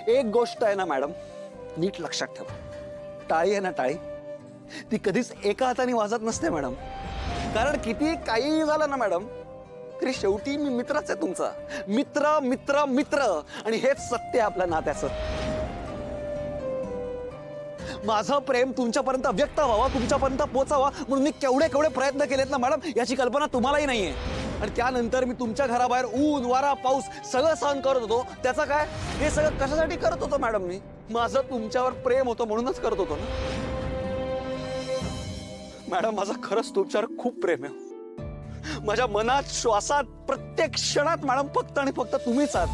एक गोष्ट आहे ना मॅडम, नीट लक्षात ठेवा, टाळी आहे ना टाळी, ती कधीच एका हाताने वाजत नसते मॅडम. कारण किती काही झालं ना मॅडम तरी शेवटी मी मित्रच आहे तुमचा. मित्र मित्र मित्र, आणि हेच सत्य आहे आपल्या नात्याचं. माझं प्रेम तुमच्यापर्यंत व्यक्त व्हावा, तुमच्यापर्यंत पोहोचावा म्हणून मी केवढे केवढे प्रयत्न केलेत ना मॅडम, याची कल्पना तुम्हालाही नाहीये. आणि त्यानंतर मी तुमच्या घराबाहेर ऊन वारा पाऊस सगळं सहन करत होतो. त्याचं काय, हे सगळं कशासाठी करत होतो मॅडम? मी माझं तुमच्यावर प्रेम होतं म्हणूनच करत होतो ना मॅडम. माझं खरंच तुमच्यावर खूप प्रेम आहे. माझ्या मनात श्वासात प्रत्येक क्षणात मॅडम फक्त आणि फक्त तुम्हीच आहात.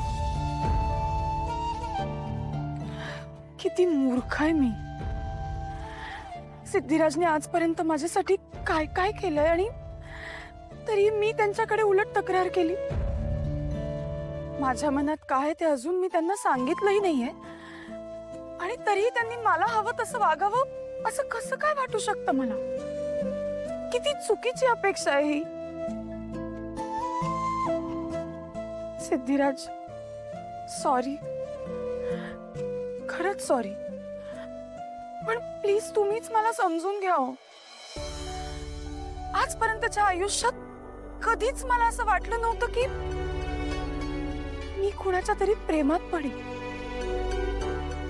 किती मूर्ख आहे मी. सिद्धिराजने आजपर्यंत माझ्यासाठी काय काय केलंय आणि तरी मी त्यांच्याकडे उलट तक्रार केली. माझ्या मनात काय ते अजून मी त्यांना सांगितलंही नाहीये आणि तरीही त्यांनी मला हवं तसं वागावं असं कसं काय वाटू शकतं मला? किती चुकीची अपेक्षा आहे ही. सिद्धिराज सॉरी, खरंच सॉरी, पण प्लीज तुम्हीच मला समजून घ्या. आजपर्यंतच्या आयुष्यात कधीच मला असं वाटलं नव्हतं की मी कुणाच्या तरी प्रेमात पडी.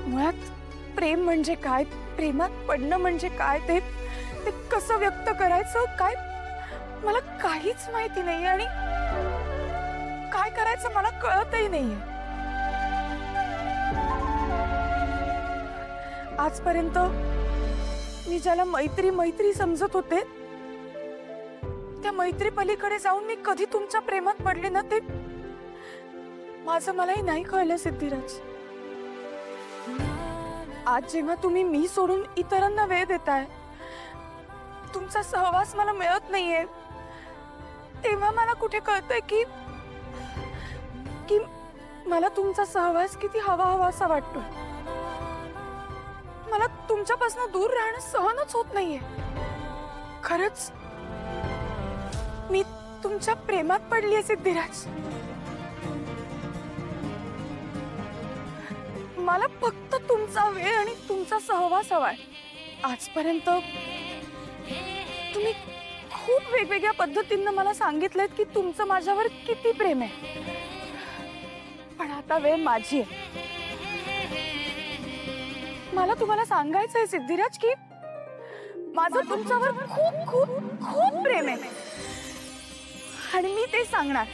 मुळात प्रेम म्हणजे काय, प्रेमात पडणं म्हणजे काय, ते कसं व्यक्त करायचं काय मला काहीच माहिती नाही आणि काय करायचं मला कळतही नाहीये. आजपर्यंत मी ज्याला मैत्री मैत्री समजत होते त्या मैत्री पलीकडे जाऊन मी कधी तुमच्या प्रेमात पडले ना, ते माझं मलाही नाही कळलं सिद्धिराज. आज जेव्हा तुम्ही मी सोडून इतरांना वेळ देताय, तुमचा सहवास मला मिळत नाहीये, तेव्हा मला कुठे कळतंय की मला तुमचा सहवास किती हवा हवासा वाटतोय. मला तुमच्यापासून दूर राहणं सहनच होत नाहीये. खरंच मी तुमच्या प्रेमात पडलीये सिद्धिराज. मला फक्त तुमचा वेळ आणि तुमचा सहवास हवाय. आजपर्यंत तुम्ही खूप वेगवेगळ्या पद्धतींनी मला सांगितलंय की तुमचं माझ्यावर किती प्रेम आहे, पण आता वेळ माझी आहे. मला तुम्हाला सांगायचंय सिद्धिराज की माझं तुमच्यावर खूप खूप खूप प्रेम आहे आणि मी ते सांगणार.